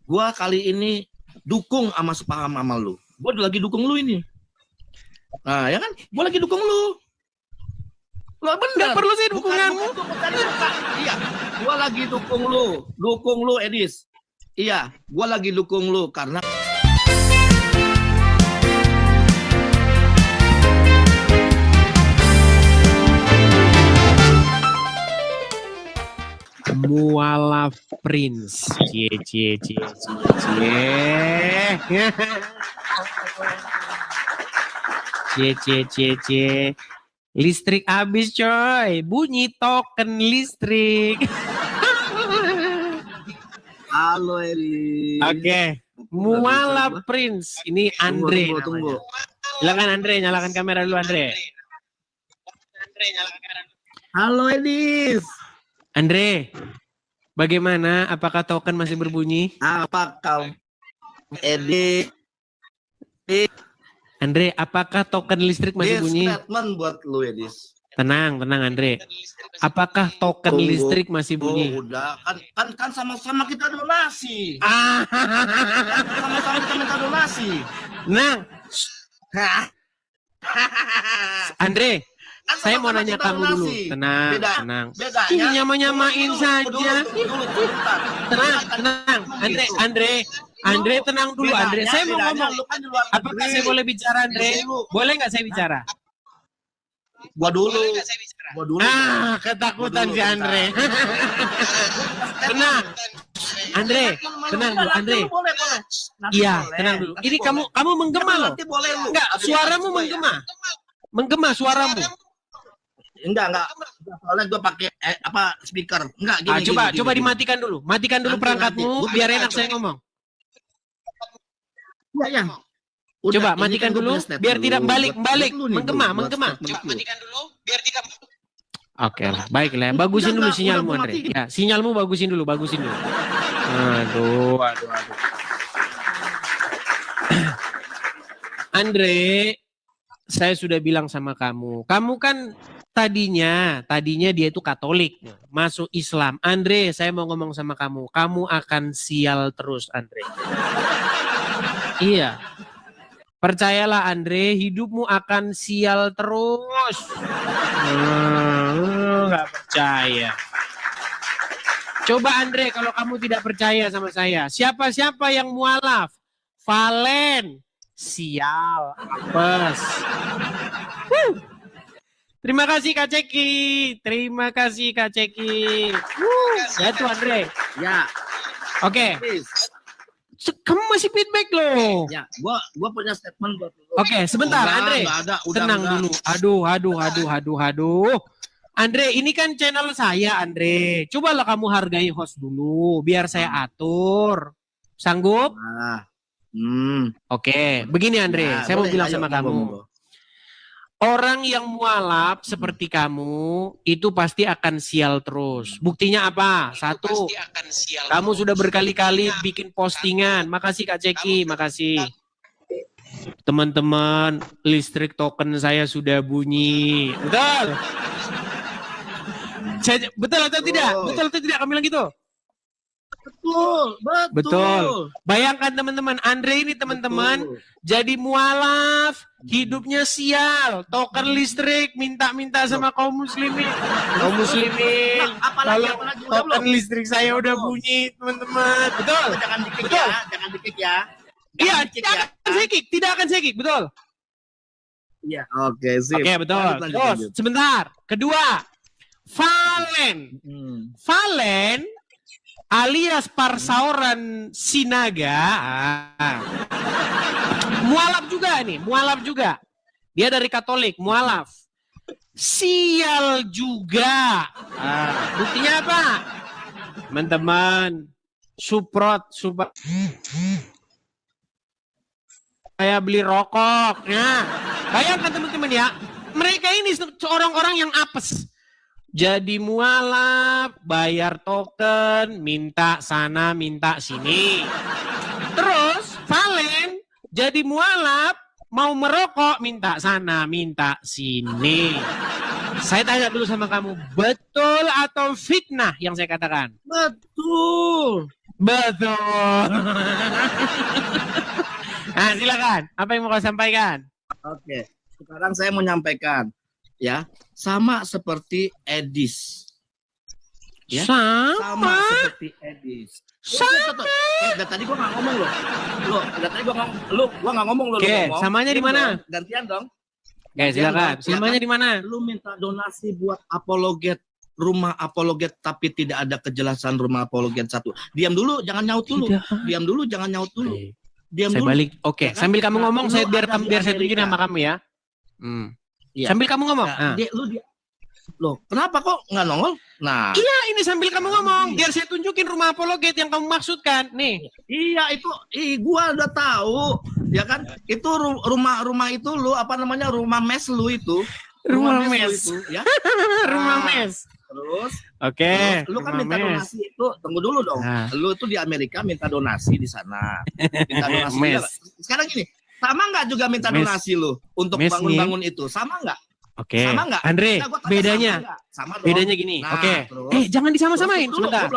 Gua kali ini dukung sama sepaham sama lu. Gua lagi dukung lu ini. Nah, ya kan? Gua lagi dukung lu. Lah bener. Nggak perlu sih dukunganmu. Iya, gua lagi dukung lu. Dukung lu, Edis. Iya, gua lagi dukung lu karena Mualaf Prince. Cie. Cie. Listrik habis coy. Bunyi token listrik. halo Edis. Oke. Mualaf Prince. Ini Andre. Tunggu. Silakan Andre, nyalakan kamera dulu Andre. Halo Edis. Andre, bagaimana? Apakah token masih berbunyi? Apakah Edis? Andre, apakah token listrik masih bunyi? Statement buat lu Edis. Tenang Andre. Apakah token listrik masih bunyi? Oh, udah kan sama-sama kita donasi. Sama-sama kita minta donasi. Nah, Andre, saya mau nanya kamu dulu. Tenang. Ini nyama-nyamain saja. Tenang. Andre, tenang dulu Andre. Saya mau ngomong. Apakah saya boleh bicara Andre? Boleh nggak saya bicara? Gua dulu. Ketakutan si Andre. Tenang. Andre, tenang dulu Andre. Iya, tenang dulu. Ini kamu menggema loh. Enggak, suaramu menggema suaramu. Enggak. Soalnya gua pakai speaker. Enggak gini. Coba dimatikan dulu. Matikan dulu perangkatmu biar enak saya ngomong. Iya. Coba matikan dulu biar tidak balik menggema. Coba matikan dulu biar tidak. Oke lah, baiklah. Bagusin dulu sinyalmu Andre. Ya, sinyalmu bagusin dulu. Aduh. Andre, saya sudah bilang sama kamu. Kamu kan tadinya dia itu Katolik, masuk Islam. Andre, saya mau ngomong sama kamu. Kamu akan sial terus, Andre. Iya. Percayalah Andre, hidupmu akan sial terus. Nggak percaya. Coba Andre, kalau kamu tidak percaya sama saya, siapa yang mualaf? Valen, sial, apes. Terima kasih Kak Ceki. Ya tuh Andre. Ya. Oke. Kamu masih feedback loh. Ya, gua punya statement buat lu. Oke, sebentar Andre. Tenang dulu. Aduh. Andre, ini kan channel saya, Andre. Cobalah kamu hargai host dulu, biar saya atur. Sanggup? Oke, begini Andre, saya mau bilang sama kamu. Orang yang mualaf seperti kamu itu pasti akan sial terus. Buktinya apa? Satu, kamu sudah berkali-kali bikin postingan. Makasih Kak Ceki, makasih. Teman-teman, listrik token saya sudah bunyi. Betul? Betul atau tidak? Kamu bilang gitu? Betul. Bayangkan teman-teman, Andre ini teman-teman jadi mualaf, hidupnya sial, token listrik minta-minta sama kaum muslimin. Kalau token listrik saya udah bunyi, teman-teman. Betul. Jangan dikik ya. Iya, tidak akan sekik, betul. Iya, oke, sip. Oke, betul. Terus, sebentar. Kedua, Valen alias Parsauran Sinaga. Mualaf juga. Dia dari Katolik, mualaf. Sial juga. Buktinya apa? Teman-teman, support. Saya beli rokok. Nah, bayangkan teman-teman ya. Mereka ini orang-orang yang apes. Jadi mualaf, bayar token, minta sana, minta sini. Terus Valen jadi mualaf, mau merokok, minta sana, minta sini. Saya tanya dulu sama kamu, betul atau fitnah yang saya katakan? Betul. Betul. Nah, silakan. Apa yang mau kau sampaikan? Oke, sekarang saya mau nyampaikan ya, sama seperti Edis. Ya, sama seperti Edis. Dari tadi gua nggak ngomong loh. Dari tadi gua nggak ngomong loh. Oke, samanya di mana? Gantian dong. Oke, silakan. Samanya di mana? Lu minta donasi buat apologet, rumah apologet, tapi tidak ada kejelasan rumah apologet satu. Diam dulu, jangan nyaut dulu. Diam dulu, jangan nyaut dulu. Diam saya dulu. balik. Oke, sambil kamu ngomong, saya biar saya tunjukin sama kamu ya. Ya. Sambil kamu ngomong. Nah, loh, kenapa kok nggak nongol? Nah, iya, ini sambil kamu ngomong, biar saya tunjukin rumah apologet yang kamu maksudkan. Nih. Iya, itu, gua udah tahu, ya kan? Itu rumah itu lu apa namanya, rumah mes lu itu. Rumah mes itu, ya. Rumah mes. Terus, oke. Lu kan minta donasi itu, tunggu dulu dong. Lu itu di Amerika minta donasi di sana. Minta donasi. Sekarang gini, sama nggak juga minta donasi lu untuk bangun-bangun itu? Sama nggak? Oke, sama nggak? Andre, bedanya, sama bedanya gini. Nah, oke, jangan disama-samain sebentar.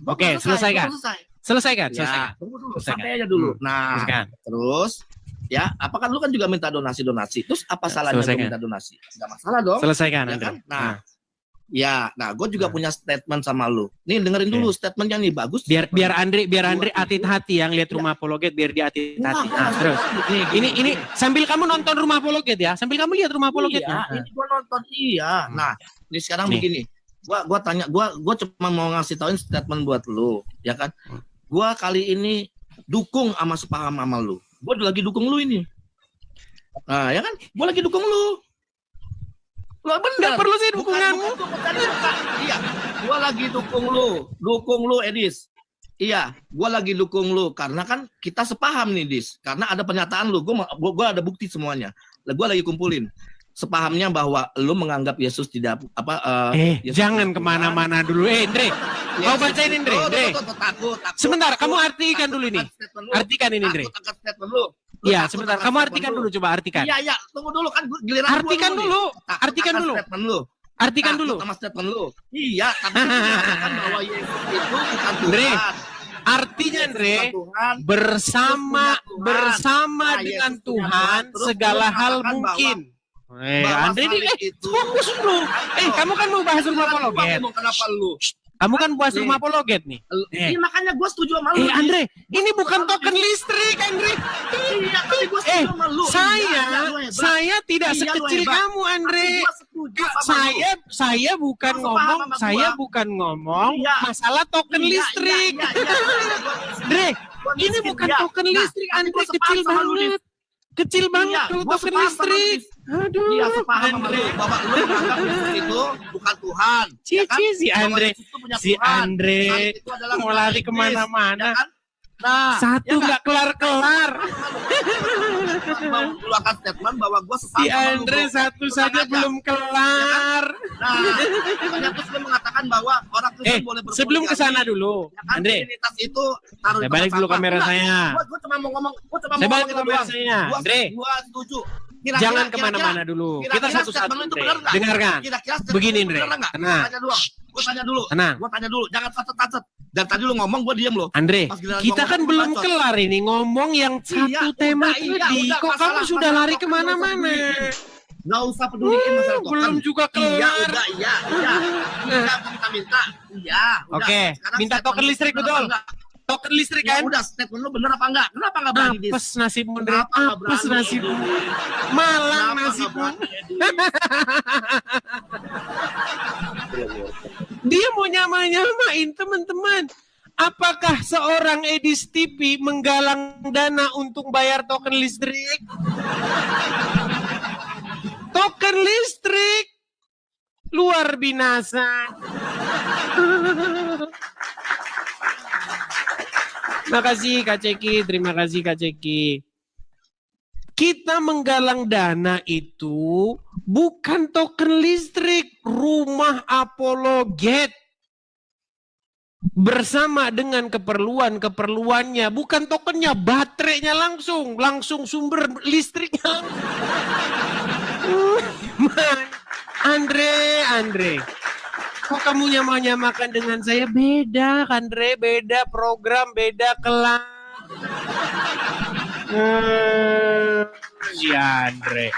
Oke, selesaikan. Selesaikan. Tunggu dulu, sampai aja dulu. Nah, terus, ya, apakah lu kan juga minta donasi? Terus apa salahnya lu minta donasi? Nggak masalah dong. Selesaikan, ya Andre. Kan? Nah, gue juga punya statement sama lu. Nih dengerin dulu statementnya nih, bagus. Biar Andre hati-hati yang lihat rumah apologet, biar dia hati-hati. Nah, terus. Ini sambil kamu nonton rumah apologet ya, sambil kamu lihat rumah apologet. Iya, ini gue nonton Nah, ini sekarang begini. Gua tanya, gua cuma mau ngasih tauin statement buat lu, ya kan? Gua kali ini dukung sama sepaham sama lu. Gua lagi dukung lu ini. Nah, ya kan? Gua lagi dukung lu. Lo bener. Gak perlu sih dukunganmu. Iya, gua lagi dukung lu Edis. Iya, gua lagi dukung lu karena kan kita sepaham nih, Dis. Karena ada pernyataan lu, gua ada bukti semuanya. Gua lagi kumpulin sepahamnya bahwa lu menganggap Yesus tidak Yesus jangan kemana-mana dulu, Andre. Kau bacain, Andre. Takut. Sebentar, kamu artikan dulu ini. Artikan ini, Andre. Iya, sebentar. Kamu artikan dulu, coba artikan. Iya, tunggu dulu kan giliran artikan dulu. Artikan dulu. Artikan dulu. Sama statement lu. Iya, tapi mengatakan bahwa Yesus itu bukan Tuhan. Artinya, Andre, bersama dengan Tuhan segala hal mungkin. Andre ini fokus lu. Kamu kan mau bahas rumah apologet. Kenapa lu? Kamu kan bahas rumah apologet nih. Iya, makanya gue setuju sama lu. Andre, ini bukan token listrik, Andre. Iya, tapi gue setuju sama lu. Saya tidak sekecil kamu, Andre. Saya bukan ngomong masalah token listrik. Andre, ini bukan token listrik, Andre, kecil banget. Kecil banget kalau token listrik. Aduh, iya, sepaham sama lu bahwa lu menganggap Yesus itu bukan Tuhan. Si Andre mau lari kemana-mana. Nah, satu nggak kelar-kelar. Lu akan statement bahwa gue sepaham si Andre satu saja belum kelar. Nah, makanya terus lu mengatakan bahwa orang Kristen boleh berpoliasi. Sebelum kesana dulu, Andre. Itu taruh saya balik dulu kamera saya. Gue cuma mau ngomong, saya balik kamera saya. Andre, gue setuju. Jangan kemana-mana dulu. Kita satu-satu. Dengarkan. Begini, Andre. Tenang. Gue tanya dulu. Tenang. Gue tanya dulu. Jangan tacet-tacet. Dan tadi lu ngomong, gue diem loh. Andre, kita kan belum kelar ini ngomong yang satu tema tadi. Kok kamu sudah lari kemana-mana? Nggak usah peduliin masalah token. Belum juga kelar. Iya. Minta. Iya. Oke. Minta token listrik betul. Token listrik kan? Udah, statement lu bener apa enggak? Kenapa enggak berani, Dis? Apes nasibmu, Andre. Apes nasibmu. Malang nasibmu. Dia mau nyamain teman-teman. Apakah seorang Edis TV menggalang dana untuk bayar token listrik? Token listrik luar binasa. Makasih Kak Ceki, terima kasih Kak Ceki. Kita menggalang dana itu bukan token listrik, rumah apologet. Bersama dengan keperluannya, bukan tokennya, baterainya langsung sumber listriknya. Andre. Kok kamu nyamakan dengan saya? Beda, Andre, beda program, beda kelas. Si Andre.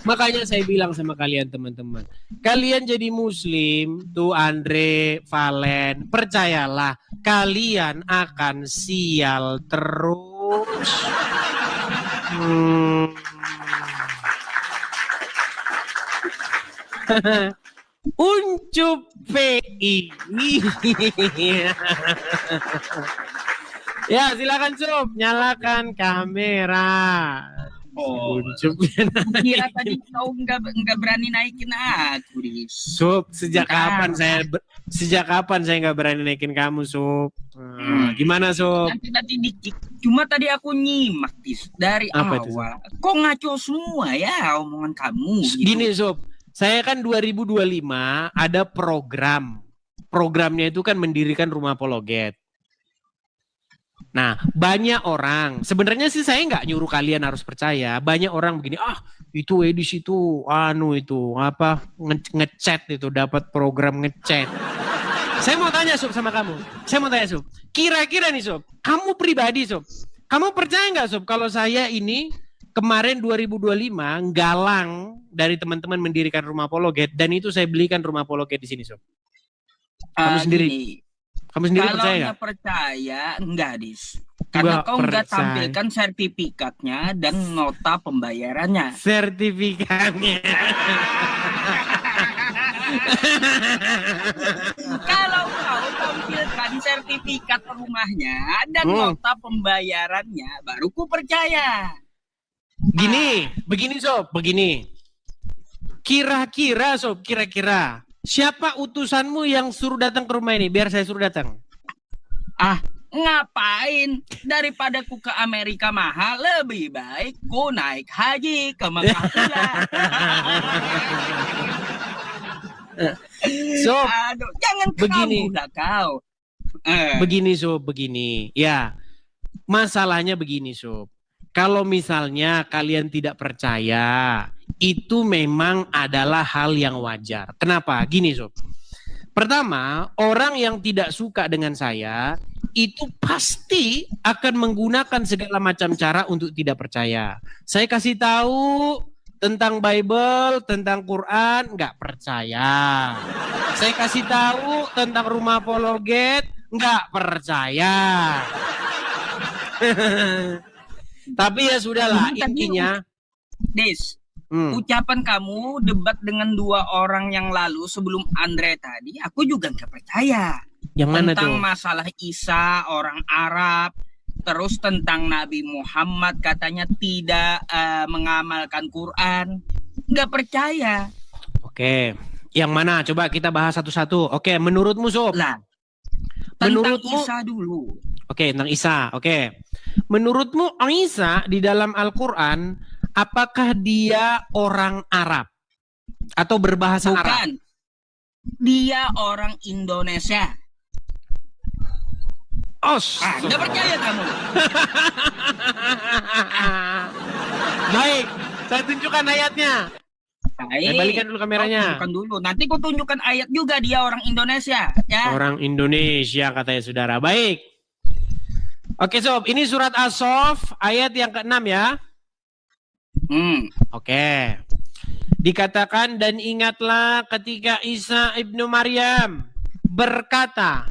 Makanya saya bilang sama kalian teman-teman, kalian jadi muslim tuh Andre, Valen, percayalah kalian akan sial terus. Uncup PI. Ya silakan Sup, nyalakan kamera. Uncup. Kira tadi kau nggak berani naikin aku, Dis. Sup, sejak kapan saya nggak berani naikin kamu, Sup? Gimana, Sup? Nanti dikit. Cuma tadi aku nyimak, Dis, dari Apa itu, awal. Kok ngaco semua ya omongan kamu? Gitu. Gini, Sup. Saya kan 2025 ada program. Programnya itu kan mendirikan rumah apologet. Nah, banyak orang, sebenarnya sih saya nggak nyuruh kalian harus percaya. Banyak orang begini, itu Edis itu, ngechat itu, dapat program ngechat. Saya mau tanya Sup sama kamu. Sup. Kira-kira nih Sup, kamu pribadi Sup, kamu percaya nggak Sup kalau saya ini kemarin 2025 galang dari teman-teman mendirikan rumah apologet dan itu saya belikan rumah apologet di sini Sup. Kamu sendiri. Kamu sendiri kalau percaya nggak? Percaya enggak, Dis. Karena kau nggak tampilkan sertifikatnya dan nota pembayarannya. Sertifikatnya. Kalau kau tampilkan sertifikat rumahnya dan nota pembayarannya, baru ku percaya. Begini Sob, begini. Kira-kira Sob, siapa utusanmu yang suruh datang ke rumah ini? Biar saya suruh datang. Ngapain? Daripada ku ke Amerika mahal, lebih baik ku naik haji ke Mekah pula. Sob, aduh, jangan begini. kau. Begini Sob, begini. Ya, masalahnya begini Sob. Kalau misalnya kalian tidak percaya, itu memang adalah hal yang wajar. Kenapa? Gini Sob. Pertama, orang yang tidak suka dengan saya, itu pasti akan menggunakan segala macam cara untuk tidak percaya. Saya kasih tahu tentang Bible, tentang Quran, nggak percaya. Saya kasih tahu tentang rumah apologet, nggak percaya. Tapi ya sudahlah, intinya. Des, ucapan kamu debat dengan dua orang yang lalu sebelum Andre tadi, aku juga nggak percaya. Yang mana tentang tuh? Masalah Isa, orang Arab, terus tentang Nabi Muhammad katanya tidak mengamalkan Quran, nggak percaya. Oke, yang mana? Coba kita bahas satu-satu. Oke, menurutmu Sob? Lah, tentang Isa dulu. Oke, tentang Isa. Oke, menurutmu Isa di dalam Al-Quran, apakah dia orang Arab atau berbahasa Arab? Bukan, dia orang Indonesia. Nggak percaya kamu. Baik, saya tunjukkan ayatnya. Saya balikan dulu kameranya. Tunjukkan dulu. Nanti ku tunjukkan ayat juga dia orang Indonesia. Ya. Orang Indonesia katanya saudara. Baik. Oke Sob, ini surat As-Saff ayat yang ke-6 ya. Oke. Dikatakan, dan ingatlah ketika Isa ibnu Maryam berkata,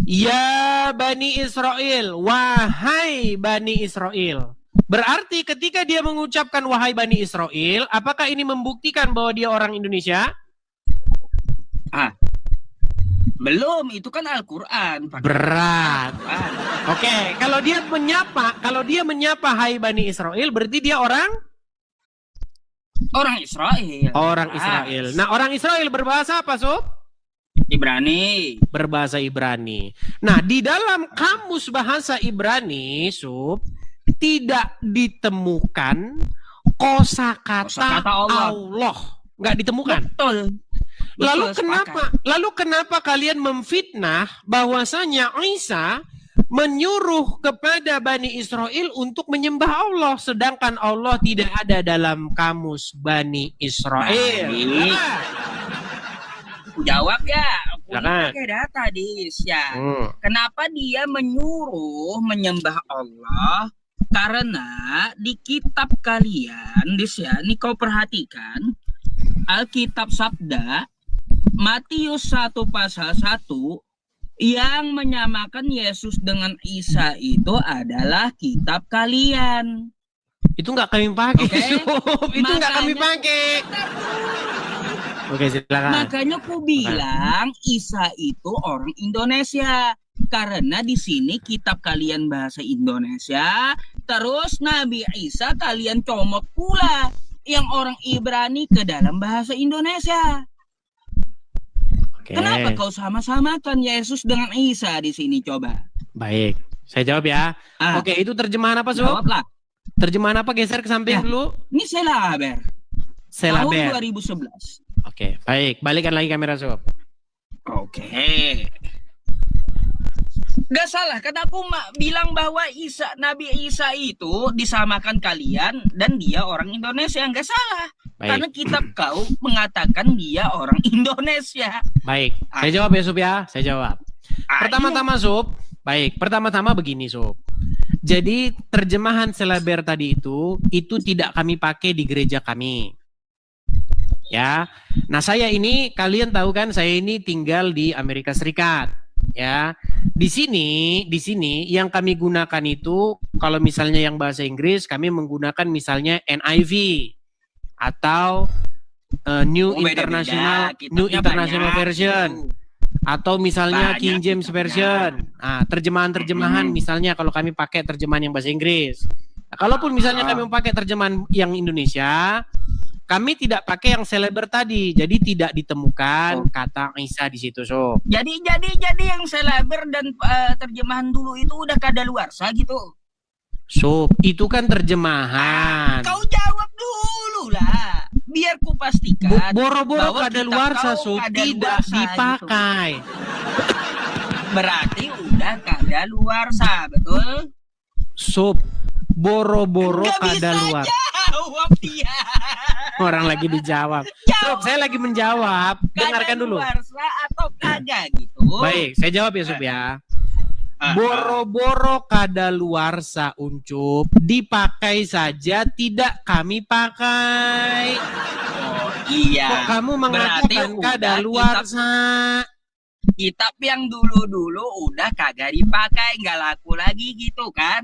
ya Bani Israel, wahai Bani Israel. Berarti ketika dia mengucapkan wahai Bani Israel, apakah ini membuktikan bahwa dia orang Indonesia? Belum, itu kan Al-Quran. Berat. Oke, kalau dia menyapa hai Bani Israel, berarti dia orang Israel. Orang Israel. Nah, orang Israel berbahasa apa, Sob? Ibrani. Berbahasa Ibrani. Nah, di dalam kamus bahasa Ibrani, Sob, tidak ditemukan kosakata Allah. Nggak ditemukan. Betul. Lalu kenapa kalian memfitnah bahwasanya Isa menyuruh kepada Bani Israel untuk menyembah Allah, sedangkan Allah tidak ada dalam kamus Bani Israel? Aku jawab ya. Aku Silakan. pakai data Dis ya. Kenapa dia menyuruh menyembah Allah? Karena di kitab kalian, Dis ya, ini kau perhatikan Alkitab Sabda Matius 1 pasal 1 yang menyamakan Yesus dengan Isa itu adalah kitab kalian. Itu nggak kami pakai. Oke. Itu nggak kami pakai. Oke, silakan. Makanya aku bilang Isa itu orang Indonesia. Karena di sini kitab kalian bahasa Indonesia, terus Nabi Isa kalian comot pula yang orang Ibrani ke dalam bahasa Indonesia. Oke. Kenapa kau sama-samakan Yesus dengan Isa di sini coba? Baik, saya jawab ya. Oke, itu terjemahan apa, Sob? Jawablah. Terjemahan apa? Geser ke samping Ya. dulu. Ini Selaber. Selaber. Tahun 2011. Oke, baik. Balikan lagi kamera, Sob. Oke. Gak salah, kan aku bilang bahwa Nabi Isa itu disamakan kalian dan dia orang Indonesia. Gak salah. Baik. Karena kitab kau mengatakan dia orang Indonesia. Baik, saya jawab ya, Sob ya. Saya jawab. Pertama-tama, Iya. Sob. Baik, pertama-tama begini, Sob. Jadi terjemahan Selaber tadi itu tidak kami pakai di gereja kami. Ya. Nah, saya ini kalian tahu kan, saya ini tinggal di Amerika Serikat. Ya. Di sini yang kami gunakan itu kalau misalnya yang bahasa Inggris kami menggunakan misalnya NIV atau New International Version atau misalnya Banyak King James kitabnya. Version. Nah, terjemahan misalnya kalau kami pakai terjemahan yang bahasa Inggris. Nah, kalaupun misalnya kami pakai terjemahan yang Indonesia, kami tidak pakai yang Selaber tadi. Jadi tidak ditemukan kata Isa di situ, so. Jadi yang Selaber dan terjemahan dulu itu udah kadaluarsa gitu. So, itu kan terjemahan. Kau jawab dulu lah. Biar ku pastikan. Boro-boro bahwa kadaluarsa, kitab kau so, tidak kadaluarsa dipakai. Gitu. Berarti udah kadaluarsa, betul? So, boro-boro kadaluarsa. Jawab dia. Orang lagi dijawab. Sob, saya lagi menjawab. Dengarkan dulu. Kadaluarsa atau kagak gitu. Baik, saya jawab ya, Sob ya. Boro-boro kadaluarsa, Uncup, dipakai saja tidak kami pakai. Oh, iya. Kok kamu mengatakan kadaluarsa? Kitab yang dulu-dulu udah kagak dipakai, nggak laku lagi gitu kan?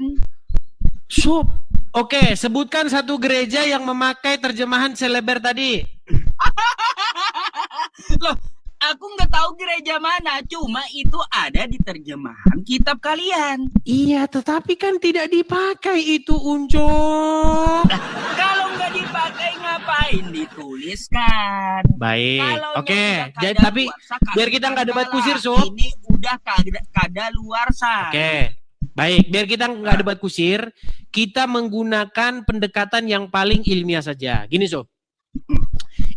Sob, oke, sebutkan satu gereja yang memakai terjemahan Selaber tadi. Loh, aku nggak tahu gereja mana, cuma itu ada di terjemahan kitab kalian. Iya, tetapi kan tidak dipakai itu, Uncok. Nah, kalau nggak dipakai ngapain dituliskan? Baik, Kalau oke. udah Jadi tapi kadaluarsa, biar kita nggak debat kusir, Sob. Ini udah kadaluarsa. Oke. Baik, biar kita nggak debat kusir, kita menggunakan pendekatan yang paling ilmiah saja. Gini, Sob.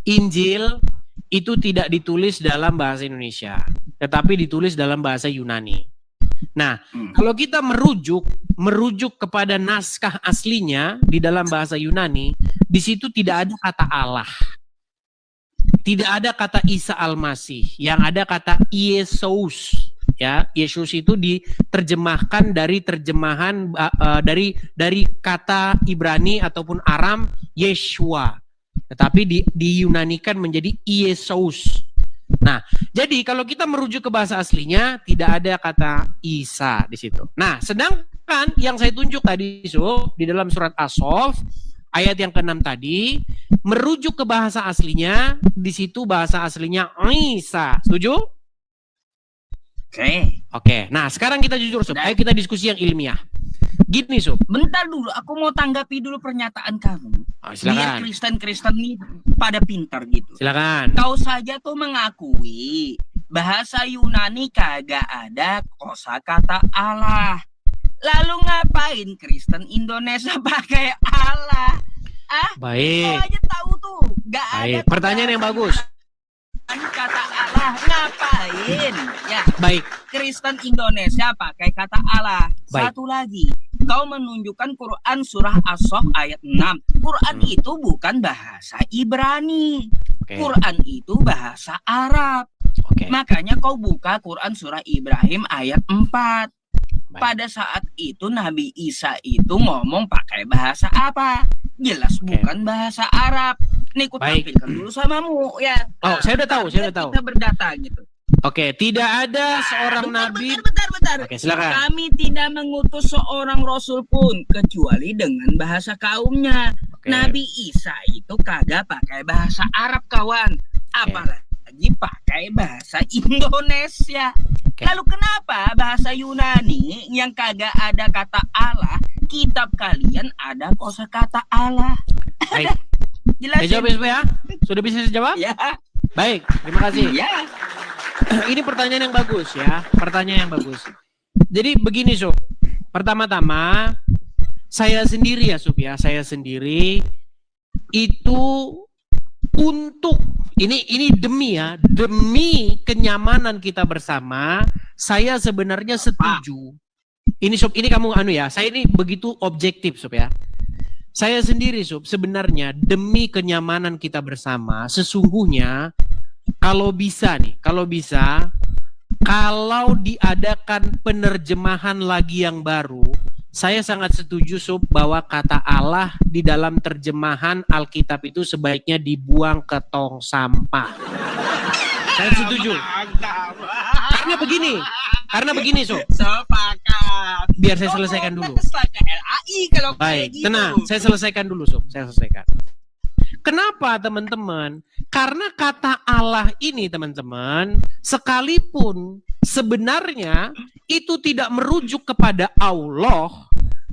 Injil itu tidak ditulis dalam bahasa Indonesia, tetapi ditulis dalam bahasa Yunani. Nah, kalau kita merujuk kepada naskah aslinya di dalam bahasa Yunani, di situ tidak ada kata Allah. Tidak ada kata Isa Al-Masih, yang ada kata Yesus. Ya, Yesus itu diterjemahkan dari terjemahan dari kata Ibrani ataupun Aram Yeshua, tetapi diyunanikan menjadi Yesus. Nah, jadi kalau kita merujuk ke bahasa aslinya tidak ada kata Isa di situ. Nah, sedangkan yang saya tunjuk tadi di dalam surat As-Sof ayat yang ke-6 tadi merujuk ke bahasa aslinya, di situ bahasa aslinya Isa. Setuju? Oke. Nah, sekarang kita jujur, Sob. Ayo kita diskusi yang ilmiah. Gini, Sob. Bentar dulu, aku mau tanggapi dulu pernyataan kamu. Silakan. Biar Kristen ini pada pintar gitu. Silakan. Kau saja tuh mengakui bahasa Yunani kagak ada kosakata Allah. Lalu ngapain Kristen Indonesia pakai Allah? Baik. Kau aja tahu tuh, gak ada. Pertanyaan yang bagus. Kata Allah ngapain? Ya. Baik. Kristen Indonesia pakai kata Allah. Baik. Satu lagi, kau menunjukkan Quran surah As-Sof ayat 6. Quran itu bukan bahasa Ibrani. Oke. Quran itu bahasa Arab. Oke. Makanya kau buka Quran surah Ibrahim ayat 4. Baik. Pada saat itu Nabi Isa itu ngomong pakai bahasa apa? Jelas Oke. bukan bahasa Arab. Nih aku Baik. tampilkan dulu samamu ya. Oh, saya udah tahu, saya udah tahu. Kita berdata gitu. Oke, tidak ada seorang nabi. Bentar. Oke, silakan. Kami tidak mengutus seorang rasul pun kecuali dengan bahasa kaumnya. Oke. Nabi Isa itu kagak pakai bahasa Arab, kawan. Apalagi pakai bahasa Indonesia. Oke. Lalu kenapa bahasa Yunani yang kagak ada kata Allah, kitab kalian ada kosakata Allah? Baik. Saya Jelasin. jawab ya. Sudah bisa saya jawab? Ya. Baik, terima kasih. Ya. Ini pertanyaan yang bagus ya. Pertanyaan yang bagus. Jadi begini, Sob. Pertama-tama, saya sendiri ya, Sob ya. Saya sendiri itu untuk ini demi ya, demi kenyamanan kita bersama, saya sebenarnya setuju. Ini Sob, ini kamu ya. Saya ini begitu objektif, Sob ya. Saya sendiri, Sob, sebenarnya demi kenyamanan kita bersama, sesungguhnya kalau bisa, kalau diadakan penerjemahan lagi yang baru, saya sangat setuju, Sob, bahwa kata Allah di dalam terjemahan Alkitab itu sebaiknya dibuang ke tong sampah. Saya setuju. Karena begini, Sob. Sepakat. Biar saya selesaikan dulu. LAI kalau Baik, kayak gitu. tenang. Saya selesaikan dulu, Sob. Saya selesaikan. Kenapa, teman-teman? Karena kata Allah ini, teman-teman, sekalipun sebenarnya itu tidak merujuk kepada Allah,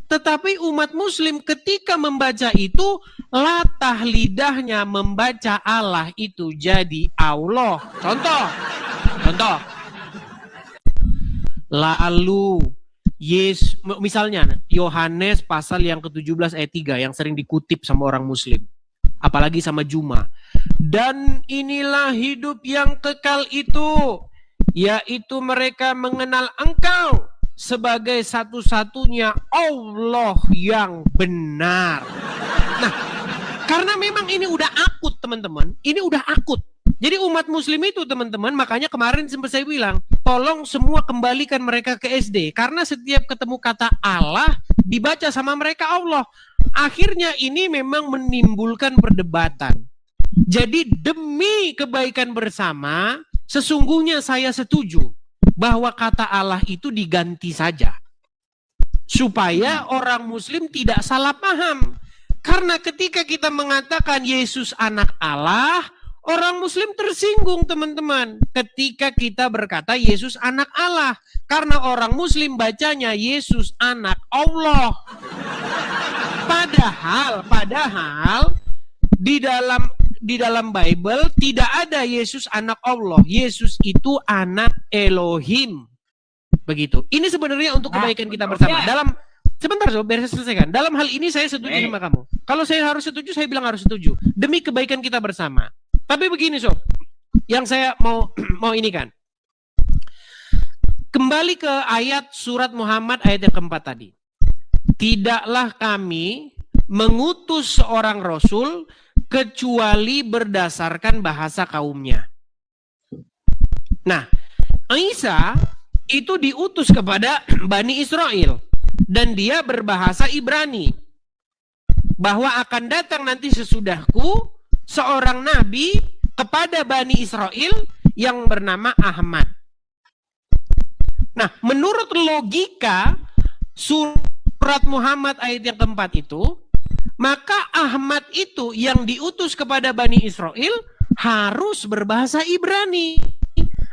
tetapi umat muslim ketika membaca itu, latah lidahnya membaca Allah itu jadi Allah. Contoh. Lalu misalnya Yohanes pasal yang ke-17 ayat 3 yang sering dikutip sama orang muslim, apalagi sama Juma. Dan inilah hidup yang kekal itu, yaitu mereka mengenal Engkau sebagai satu-satunya Allah yang benar. Nah, karena memang ini udah akut, teman-teman. Ini udah akut. Jadi umat muslim itu, teman-teman, makanya kemarin sempat saya bilang, tolong semua kembalikan mereka ke SD. Karena setiap ketemu kata Allah, dibaca sama mereka Allah. Akhirnya ini memang menimbulkan perdebatan. Jadi demi kebaikan bersama, sesungguhnya saya setuju bahwa kata Allah itu diganti saja. Supaya orang muslim tidak salah paham. Karena ketika kita mengatakan Yesus anak Allah, orang muslim tersinggung, teman-teman, ketika kita berkata Yesus anak Allah. Karena orang muslim bacanya Yesus anak Allah. Padahal di dalam Bible tidak ada Yesus anak Allah. Yesus itu anak Elohim. Begitu. Ini sebenarnya untuk kebaikan kita bersama. Sebentar, Sob, biar saya selesaikan. Dalam hal ini saya setuju sama kamu. Kalau saya harus setuju, saya bilang harus setuju. Demi kebaikan kita bersama. Tapi begini, Sob, yang saya mau ini kan. Kembali ke ayat surat Muhammad ayat yang keempat tadi. Tidaklah kami mengutus seorang rasul kecuali berdasarkan bahasa kaumnya. Nah, Isa itu diutus kepada Bani Israel dan dia berbahasa Ibrani. Bahwa akan datang nanti sesudahku seorang nabi kepada Bani Israel yang bernama Ahmad. Nah, menurut logika surat Muhammad ayat yang keempat itu, maka Ahmad itu yang diutus kepada Bani Israel harus berbahasa Ibrani.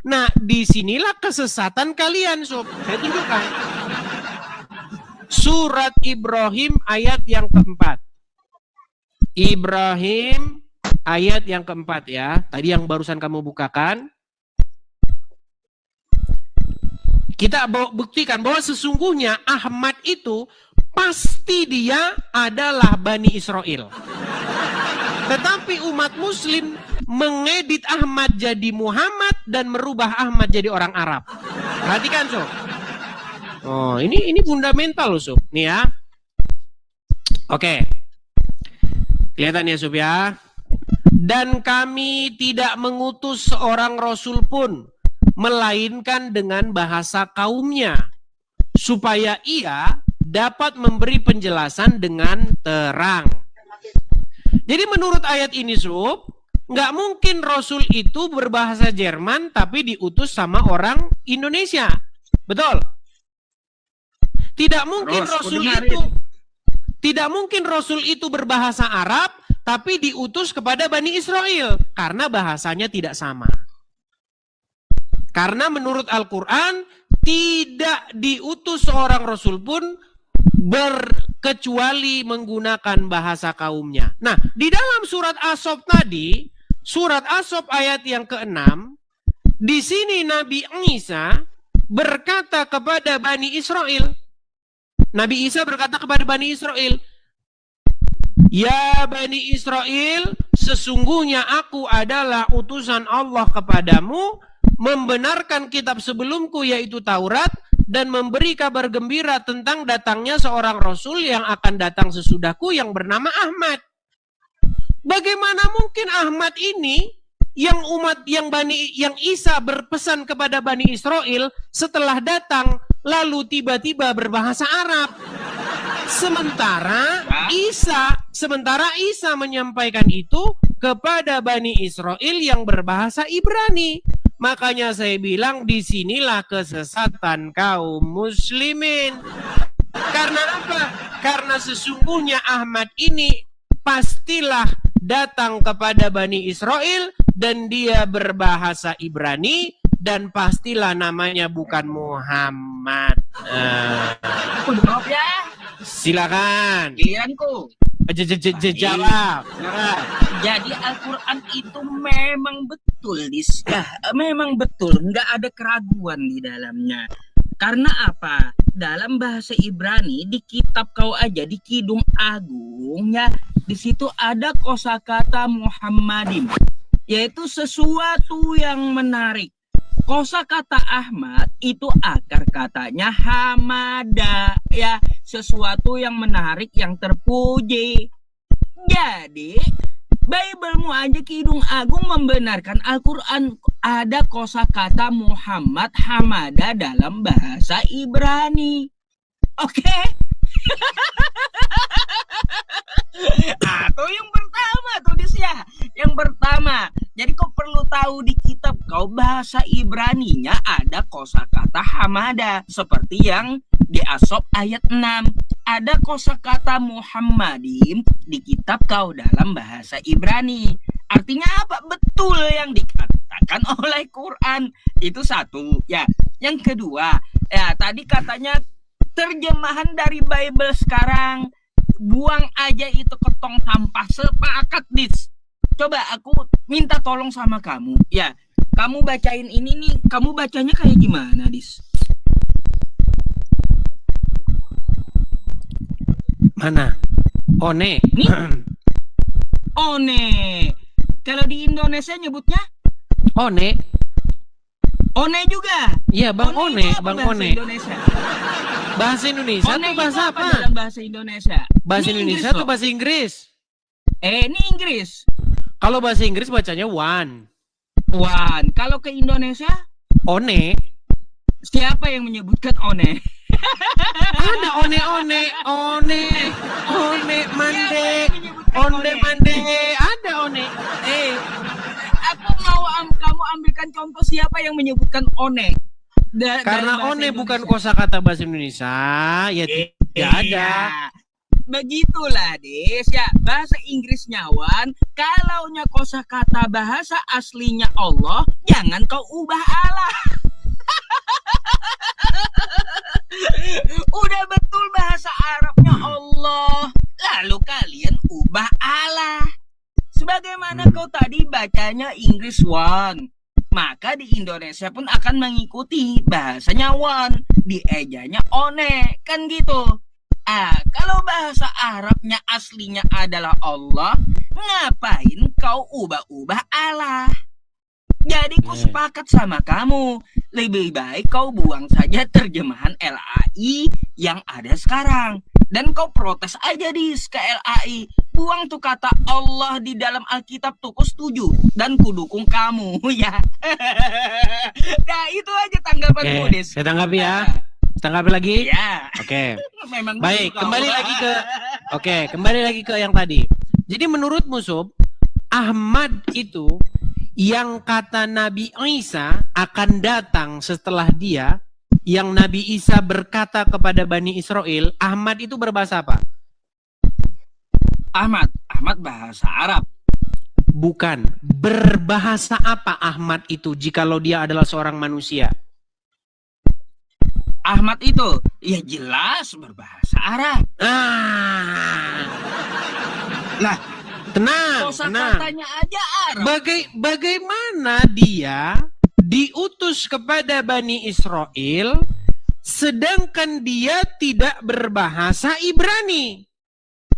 Nah, disinilah kesesatan kalian, Sob. Saya tunjukkan. Surat Ibrahim ayat yang keempat. Ibrahim ayat yang keempat ya. Tadi yang barusan kamu bukakan. Kita buktikan bahwa sesungguhnya Ahmad itu pasti dia adalah Bani Israel. Tetapi umat muslim mengedit Ahmad jadi Muhammad dan merubah Ahmad jadi orang Arab. Perhatikan, Sob. Oh, ini fundamental loh, Sob. Nih ya. Oke. Kelihatan ya, Sob ya. Dan kami tidak mengutus seorang rasul pun melainkan dengan bahasa kaumnya, supaya ia dapat memberi penjelasan dengan terang. Jadi menurut ayat ini, Sob, nggak mungkin Rasul itu berbahasa Jerman tapi diutus sama orang Indonesia. Betul? Tidak mungkin Rasul itu berbahasa Arab tapi diutus kepada Bani Israel karena bahasanya tidak sama. Karena menurut Al-Quran tidak diutus seorang Rasul pun kecuali menggunakan bahasa kaumnya. Nah, di dalam surat As-Saff tadi, surat As-Saff ayat yang ke-6, di sini Nabi Isa berkata kepada Bani Israel. Nabi Isa berkata kepada Bani Israel, "Ya Bani Israel, sesungguhnya aku adalah utusan Allah kepadamu, membenarkan kitab sebelumku yaitu Taurat, dan memberi kabar gembira tentang datangnya seorang Rasul yang akan datang sesudahku yang bernama Ahmad." Bagaimana mungkin Ahmad ini yang Isa berpesan kepada Bani Israel setelah datang lalu tiba-tiba berbahasa Arab? Sementara Isa menyampaikan itu kepada Bani Israel yang berbahasa Ibrani. Makanya saya bilang disinilah kesesatan kaum muslimin. Karena apa? Karena sesungguhnya Ahmad ini pastilah datang kepada Bani Israel dan dia berbahasa Ibrani dan pastilah namanya bukan Muhammad. Jawab ya. Silakan. Giliranku. Jawab. Jadi Al-Quran itu memang betul, memang betul, nggak ada keraguan di dalamnya. Karena apa? Dalam bahasa Ibrani di kitab kau aja di Kidung Agung ya, di situ ada kosakata Muhammadin, yaitu sesuatu yang menarik. Kosakata Ahmad itu akar katanya hamada ya, sesuatu yang menarik, yang terpuji. Jadi Bible-mu aja Kidung Agung membenarkan Al-Quran ada kosakata Muhammad hamada dalam bahasa Ibrani. Oke? Atau yang pertama tuh ya, yang pertama. Jadi kau perlu tahu di kitab kau bahasa Ibraninya ada kosakata hamada seperti yang di As-Saff ayat 6. Ada kosakata Muhammadin di kitab kau dalam bahasa Ibrani. Artinya apa? Betul yang dikatakan oleh Quran. Itu satu ya. Yang kedua, ya tadi katanya terjemahan dari Bible sekarang buang aja itu ke tong sampah. Sepakat, Dis. Coba aku minta tolong sama kamu. Ya, kamu bacain ini nih. Kamu bacanya kayak gimana, Dis? Mana? One. Nih? One. Kalau di Indonesia nyebutnya? One. One juga. Iya, Bang One, Bang One. Indonesia. Bahasa Indonesia One tuh bahasa apa? Dalam bahasa Indonesia. Bahasa Ini Indonesia Inggris tuh bahasa Inggris. Ini Inggris. Kalau bahasa Inggris bacanya one. One. Kalau ke Indonesia? One. Siapa yang menyebutkan one? Ada one mande, ada one. Aku mau kamu ambilkan contoh siapa yang menyebutkan one. Karena one bukan kosakata bahasa Indonesia, ya tidak ada. Begitulah, Des. Ya, bahasa Inggrisnya Wan, kalaunya kosakata bahasa aslinya Allah, jangan kau ubah Allah. Udah betul bahasa Arabnya Allah, lalu kalian ubah Allah. Sebagaimana kau tadi bacanya Inggris One, maka di Indonesia pun akan mengikuti bahasanya One, diejanya one, kan gitu. Kalau bahasa Arabnya aslinya adalah Allah, ngapain kau ubah-ubah Allah? Jadi ku sepakat sama kamu, lebih baik kau buang saja terjemahan LAI yang ada sekarang. Dan kau protes aja ke LAI, buang tuh kata Allah di dalam Alkitab tuh, kau setuju dan ku dukung kamu ya. Nah itu aja tanggapan Oke, Kudis. saya tanggapi ya. Tanggapi lagi? Ya. Oke. Memang Baik, begitu kau. kembali lagi ke yang tadi. Jadi menurutmu Sob, Ahmad itu yang kata Nabi Isa akan datang setelah dia, yang Nabi Isa berkata kepada Bani Israel, Ahmad itu berbahasa apa? Ahmad bahasa Arab. Bukan. Berbahasa apa Ahmad itu jikalau dia adalah seorang manusia? Ahmad itu ya jelas berbahasa Arab. Nah, tenang. Kosakatanya aja Arab. Bagaimana dia diutus kepada Bani Israel sedangkan dia tidak berbahasa Ibrani?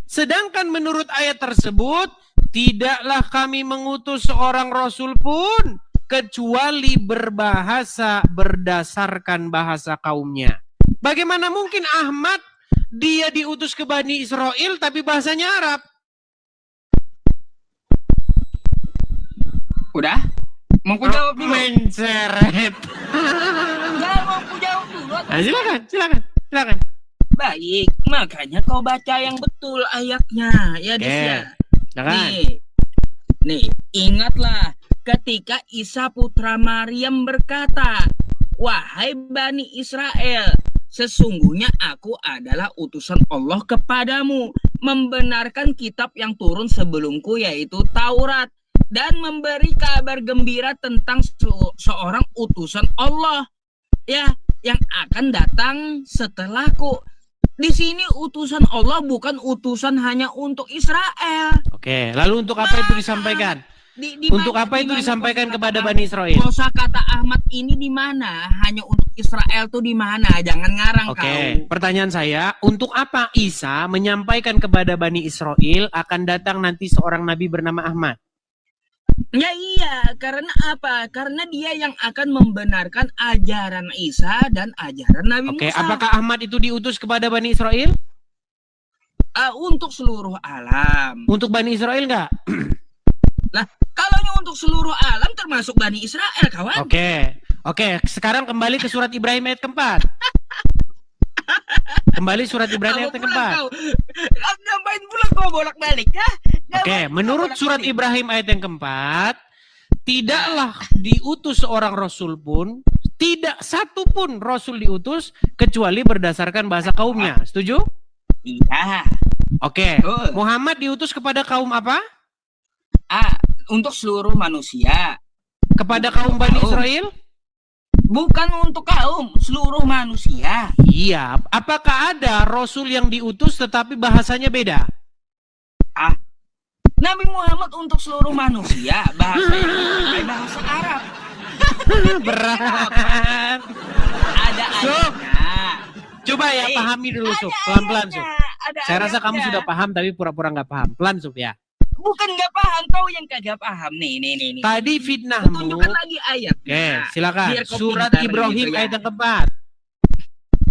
Sedangkan menurut ayat tersebut, tidaklah kami mengutus seorang rasul pun kecuali berbahasa berdasarkan bahasa kaumnya. Bagaimana mungkin Ahmad dia diutus ke Bani Israel tapi bahasanya Arab? Udah? Mau ku jawab dulu? Menceret. Enggak, mau ku jawab dulu. Silakan. Baik, makanya kau baca yang betul ayatnya, ya Dis ya. Nih, ingatlah ketika Isa putra Maryam berkata, wahai Bani Israel, sesungguhnya aku adalah utusan Allah kepadamu, membenarkan kitab yang turun sebelumku yaitu Taurat, dan memberi kabar gembira tentang seorang utusan Allah ya yang akan datang setelahku. Di sini utusan Allah bukan utusan hanya untuk Israel. Oke, lalu untuk apa itu disampaikan? Untuk apa itu disampaikan kepada Bani Israel? Kosakata Ahmad ini di mana? Hanya untuk Israel tuh di mana? Jangan ngarang kau. Oke, pertanyaan saya, untuk apa Isa menyampaikan kepada Bani Israel akan datang nanti seorang nabi bernama Ahmad? Ya iya, karena apa? Karena dia yang akan membenarkan ajaran Isa dan ajaran Nabi Musa. Oke, apakah Ahmad itu diutus kepada Bani Israel? Untuk seluruh alam. Untuk Bani Israel enggak? Nah, kalau untuk seluruh alam termasuk Bani Israel, kawan. Oke, sekarang kembali ke surat Ibrahim ayat keempat. Kembali surat Ibrahim ayat keempat. Ngapain pula kau bolak-balik, ha? Oke, menurut surat Ibrahim ayat yang keempat, tidaklah diutus seorang rasul pun, tidak satu pun rasul diutus kecuali berdasarkan bahasa kaumnya. Setuju? Iya. Oke. Muhammad diutus kepada kaum apa? Untuk seluruh manusia. Kepada kaum Bani Israel? Bukan untuk kaum, seluruh manusia. Iya. Apakah ada rasul yang diutus tetapi bahasanya beda? Nabi Muhammad untuk seluruh manusia, bahasanya bahasa Arab. Berat. Ada ayatnya. Coba ya, pahami dulu Sob, pelan-pelan Sob. Saya rasa kamu sudah paham tapi pura-pura nggak paham. Pelan Sob ya. Bukan nggak paham, kau yang kagak paham. Nih. Tadi fitnahmu. Tunjukkan lagi ayatnya. Oke, silakan. Surat Ibrahim gitu ya. ayat yang keempat.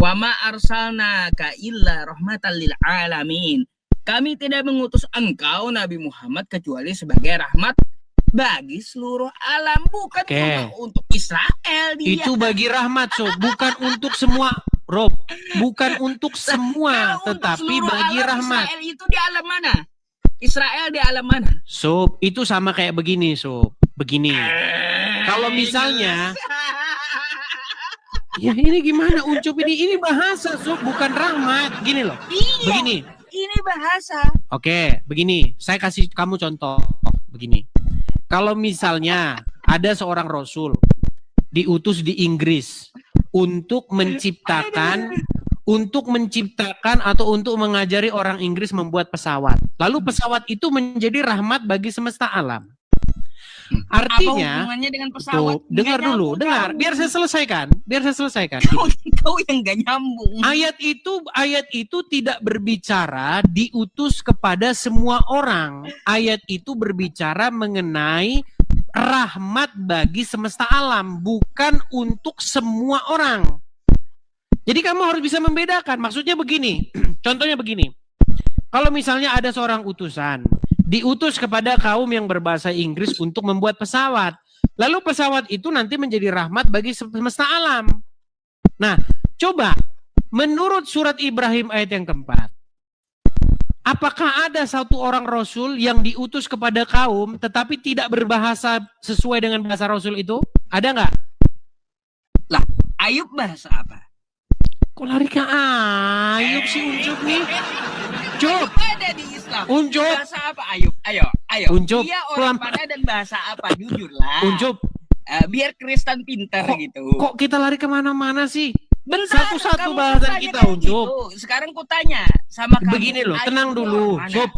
Wa ma arsalnaka illa rahmatan lil alamin. Kami tidak mengutus engkau Nabi Muhammad kecuali sebagai rahmat bagi seluruh alam, bukan untuk Israel dia. Itu bagi rahmat, Sob, bukan untuk semua, Rob. Bukan untuk semua, tetapi bagi rahmat. Israel itu di alam mana? Israel di alam mana? Sob, itu sama kayak begini, Sob. Begini. Kalau misalnya ya ini gimana Uncup ini bahasa, Sob, bukan rahmat. Gini loh. Iya. Begini. Ini bahasa. Oke, begini. Saya kasih kamu contoh. Begini. Kalau misalnya ada seorang rasul diutus di Inggris untuk menciptakan atau untuk mengajari orang Inggris membuat pesawat. Lalu pesawat itu menjadi rahmat bagi semesta alam. Artinya, apa hubungannya dengan pesawat? Dengar dulu, biar saya selesaikan. Kau yang gak nyambung. Ayat itu tidak berbicara diutus kepada semua orang. Ayat itu berbicara mengenai rahmat bagi semesta alam, bukan untuk semua orang. Jadi kamu harus bisa membedakan. Maksudnya begini, contohnya begini. Kalau misalnya ada seorang utusan, diutus kepada kaum yang berbahasa Inggris untuk membuat pesawat. Lalu pesawat itu nanti menjadi rahmat bagi semesta alam. Nah, coba menurut surat Ibrahim ayat yang keempat, apakah ada satu orang Rasul yang diutus kepada kaum tetapi tidak berbahasa sesuai dengan bahasa Rasul itu? Ada nggak? Lah, Ayub bahasa apa? Kok lari ke Ayub sih Uncup nih? Cup, Ada di Islam. Uncup. Bahasa apa Ayub? Ayo. Uncup, Dia orang mana dan bahasa apa? Jujur lah. Uncup. Biar Kristen pintar gitu. Kok kita lari kemana-mana sih? Bentar, Satu-satu kamu bahasan tanya kita, kayak Uncup. gitu. Sekarang ku tanya sama kamu. Begini loh, Ayub tenang itu dulu. orang mana? Sob,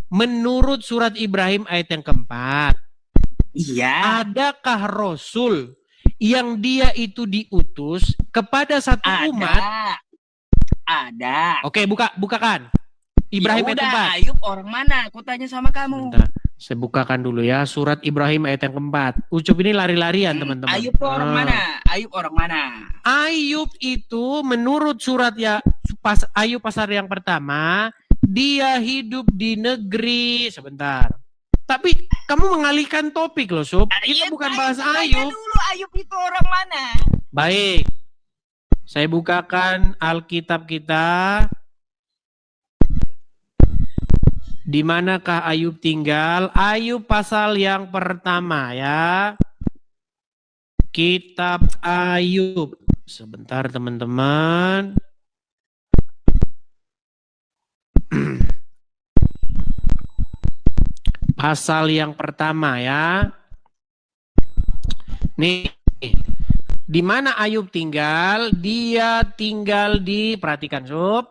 menurut surat Ibrahim ayat yang keempat, Iya. adakah Rasul yang dia itu diutus kepada satu umat? Ada. Oke, bukakan. Ibrahim Ya ayat udah, keempat. Ayub orang mana? Aku tanya sama kamu. Bentar, saya bukakan dulu ya surat Ibrahim ayat yang keempat. Ucup ini lari-larian teman-teman. Ayub tuh orang mana? Ayub orang mana? Ayub itu menurut surat ya Ayub pasal yang pertama, dia hidup di negeri sebentar. Tapi kamu mengalihkan topik loh, Sob. Itu bukan bahas Ayub. Dulu Ayub itu orang mana? Baik. Saya bukakan Alkitab kita. Di manakah Ayub tinggal? Ayub pasal yang pertama ya. Kitab Ayub. Sebentar teman-teman. Pasal yang pertama ya. Nih, di mana Ayub tinggal? Dia tinggal di, perhatikan Sob.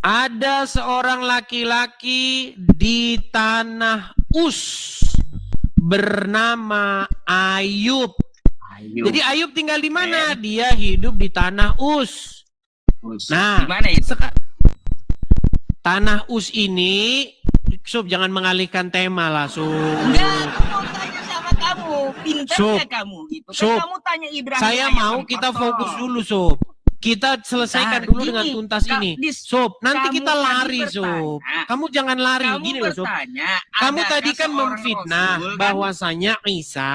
Ada seorang laki-laki di tanah Us bernama Ayub. Jadi Ayub tinggal di mana? Dia hidup di tanah Us. Nah, Di mana itu? Tanah Us ini, Sob jangan mengalihkan tema lah, Sob. Enggak, aku mau tanya sama kamu. Pintar Sob. nggak kamu gitu? Kan Sob. kamu tanya Ibrahim. Saya ayat mau 4 kita toh. fokus dulu, Sob. Kita selesaikan Bentar, dulu gini, dengan tuntas ini. Dis, Sob, nanti kamu kita tadi lari, bertanya. Sob. Kamu jangan lari. Kamu Gini loh, Sob. bertanya, Kamu adakah tadi kan seorang memfitnah Rasul, kan? bahwasanya Isa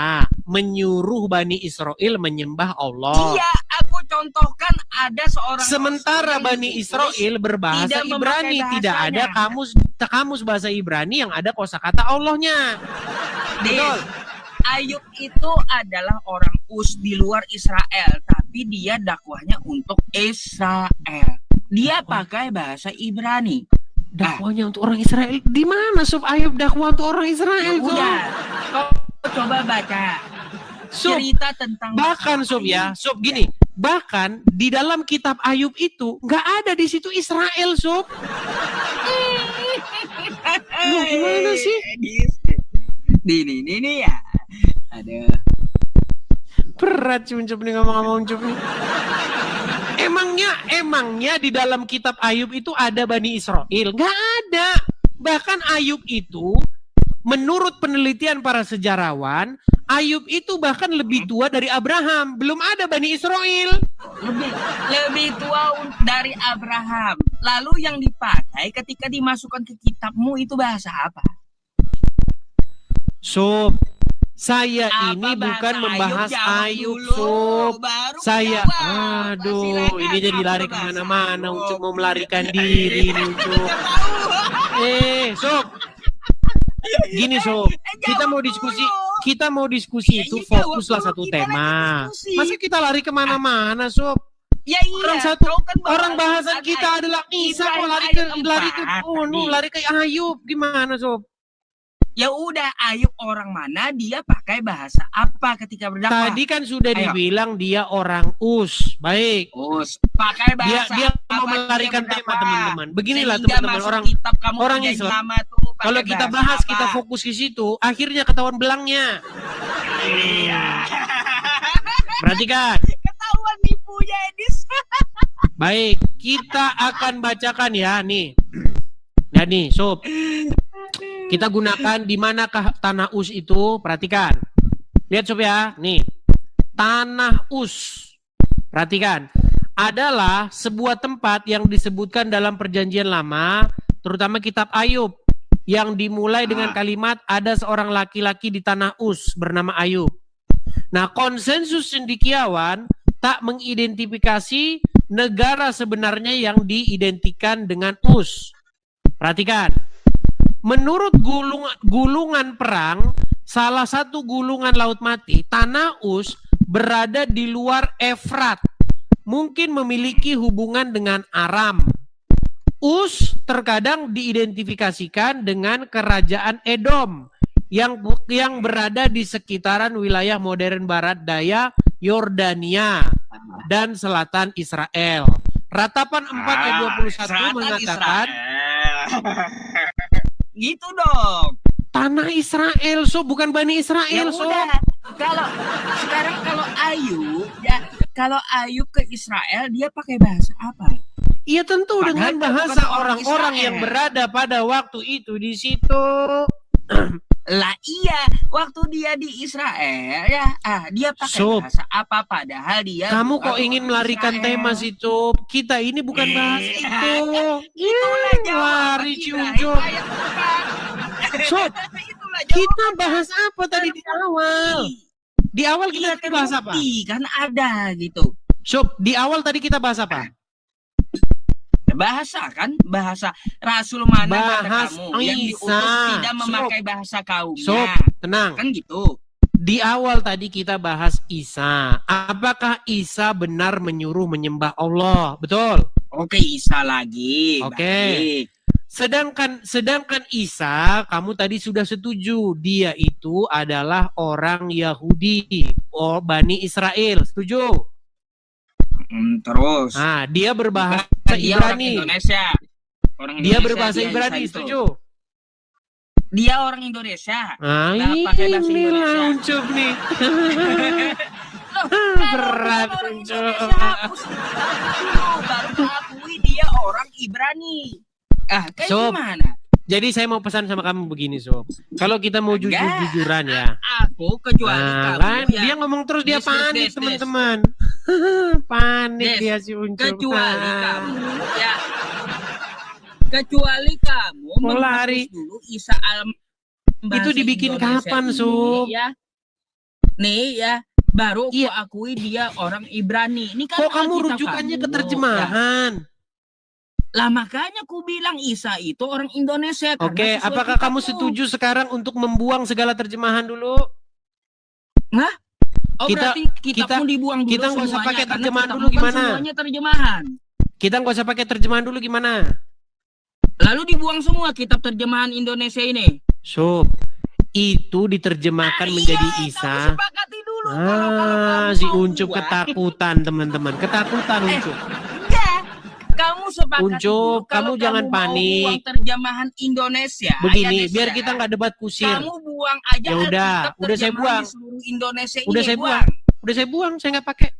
menyuruh Bani Israel menyembah Allah. Iya, aku contohkan ada seorang Sementara Rasul yang Bani diutus Israel berbahasa tidak memakai Ibrani, tidak ada bahasanya. kamus bahasa Ibrani yang ada kosakata Allahnya. Dis, Betul. Ayub itu adalah orang Us di luar Israel, tapi dia dakwahnya untuk Israel. Dia pakai bahasa Ibrani. Dakwahnya untuk orang Israel. Di mana Sob Ayub dakwah untuk orang Ya Israel, Sob? udah, kau coba baca Sob, cerita tentang bahkan Sob ya, Sob gini, bahkan di dalam kitab Ayub itu nggak ada di situ Israel, Sob. Loh, gimana sih? Ini ya. Ada. Berat sih Uncup nih ngomong-ngomong Uncup nih. Emangnya di dalam kitab Ayub itu ada Bani Israel? Nggak ada. Bahkan Ayub itu, menurut penelitian para sejarawan, Ayub itu bahkan lebih tua dari Abraham. Belum ada Bani Israel. Lebih tua dari Abraham. Lalu yang dipakai ketika dimasukkan ke kitabmu itu bahasa apa? Sob, saya Apa ini bahasa bukan membahas Jawab Ayub, dulu, Sob. baru Saya, jawab. aduh, Silakan, ini jadi kamu lari bahasa kemana-mana. Ayub. Ucup mau melarikan diri, ini Ucup. Sob, gini Sob, kita mau diskusi, Ya, itu iya, fokuslah jawab satu dulu, kita tema. lagi diskusi. Masa kita lari kemana-mana, Sob? Ya iya, Orang bahasan kita adalah Isa, kok lari ke Ayub, gimana Sob? Ya udah, Ayub orang mana, dia pakai bahasa apa ketika berdakwah? Tadi kan sudah Ayo. dibilang dia orang Us. Baik. Us, pakai bahasa Dia mau apa melarikan ketika tema berdakwah? teman-teman. Beginilah Sehingga teman-teman masuk orang kitab kamu orang menjadi Islam. nama tuh pakai Kalau kita bahasa bahas, apa? kita fokus di situ, akhirnya ketahuan belangnya. Iya. Perhatikan. Ketahuan ibunya Edis. Baik, kita akan bacakan ya nih. Nah nih, Sob. Kita gunakan di manakah tanah Us itu? Perhatikan. Lihat Sob ya, nih. Tanah Us. Perhatikan. adalah sebuah tempat yang disebutkan dalam Perjanjian Lama, terutama kitab Ayub, yang dimulai dengan kalimat ada seorang laki-laki di tanah Uz bernama Ayub. Nah, konsensus cendekiawan tak mengidentifikasi negara sebenarnya yang diidentikan dengan Uz. Perhatikan, menurut gulungan perang, salah satu gulungan laut mati, tanah Uz berada di luar Efrat, mungkin memiliki hubungan dengan Aram. Uz terkadang diidentifikasikan dengan kerajaan Edom yang berada di sekitaran wilayah modern barat daya Yordania dan selatan Israel. Ratapan 4 ayat 21 mengatakan gitu dong. Tanah Israel, so bukan Bani Israel, Ya so. udah. Kalau Ayub ke Israel, dia pakai bahasa apa? Iya tentu Padahal dengan dia bahasa bukan orang orang-orang Israel. yang berada pada waktu itu di situ. Lah iya, waktu dia di Israel ya, dia pakai Sob, bahasa apa padahal dia kamu bukan kok ingin orang melarikan Israel. tema situ? Kita ini bukan bahas itu. Itulah jawaban Lari Ibrahim ciuncuk. ayat Tuhan. Sob, Itulah kita jawaban. bahas apa tadi di awal? Di awal kita Iya, bahas apa? terbukti, kan ada gitu. Sob, di awal tadi kita bahas apa? Bahasa kan, bahasa Rasul mana kata Bahas kamu yang diutus Isa. tidak memakai bahasa kaumnya. Sob, tenang. Kan gitu. Di awal tadi kita bahas Isa. Apakah Isa benar menyuruh menyembah Allah? Betul? Oke, Isa lagi. Oke. Baik. Sedangkan Isa, kamu tadi sudah setuju, dia itu adalah orang Yahudi, Bani Israel, setuju? Terus. Nah, dia berbahasa Dia orang Ibrani. Indonesia. Orang Dia Indonesia, berbahasa dia Ibrani, Isa itu. setuju? Dia orang Indonesia. Nah, Nggak pakai bahasa ini Indonesia. launcuk nih. Berat, orang Unjuk. Indonesia, hapus dulu, baru akui dia orang Ibrani. Kayak Sob, gimana? Jadi saya mau pesan sama kamu begini, Sob. Kalau kita mau Enggak. jujur-jujuran ya. Aku kecuali Nah, kamu kan yang dia ngomong terus dia Des. panik, teman-teman. Panik Des, dia si Unjuk. kecuali kamu ya. Kecuali kamu Mau lari. menghapus dulu Isa Itu dibikin kapan, Sob? Ya. Nih ya, baru Iya. aku akui dia orang Ibrani. Ini kan Kok kamu Alkitab rujukannya kamu. ke terjemahan? Ya. Lah makanya ku bilang Isa itu orang Indonesia. karena Oke, sesuai apakah kitabmu. kamu setuju sekarang untuk membuang segala terjemahan dulu? Oh, Kita- berarti kitabmu dibuang dulu kita nggak usah semuanya, pakai karena terjemahan kitabmu dulu kan gimana? Semuanya terjemahan. Kita nggak usah pakai terjemahan dulu gimana? Lalu dibuang semua kitab terjemahan Indonesia ini. Sob, itu diterjemahkan menjadi Kamu Isa. sepakati dulu. Kalau kamu Si mau Unjuk buang, ketakutan, teman-teman. Ketakutan Unjuk. enggak. Kamu sepakati Unjuk, dulu. Kalau kamu jangan mau panik. buang terjemahan Indonesia. Begini, ya, Des, biar ya. kita nggak debat kusir. Kamu buang aja. Ya udah, Alkitab udah saya terjemahan buang. di seluruh Indonesia Udah ini, saya buang. Udah saya buang, saya nggak pakai.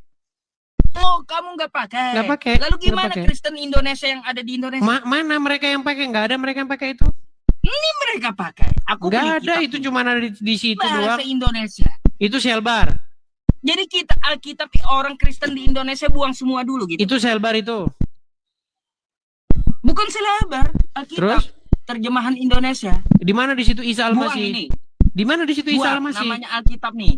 Oh, kamu nggak pakai. Nggak pakai. Lalu Nggak gimana pakai. Kristen Indonesia yang ada di Indonesia? Mana mereka yang pakai? Nggak ada mereka yang pakai itu. Mereka pakai. Aku Nggak beli ada, kitab itu cuma ada di situ doang. bahasa Indonesia. Itu selbar. Jadi kita Alkitab orang Kristen di Indonesia buang semua dulu gitu. Itu selbar itu. Bukan selebar Alkitab Terus terjemahan Indonesia. di mana di situ Isa Buang Al-Masih? ini. Di mana di situ Isa Buang Al-Masih? namanya Alkitab nih.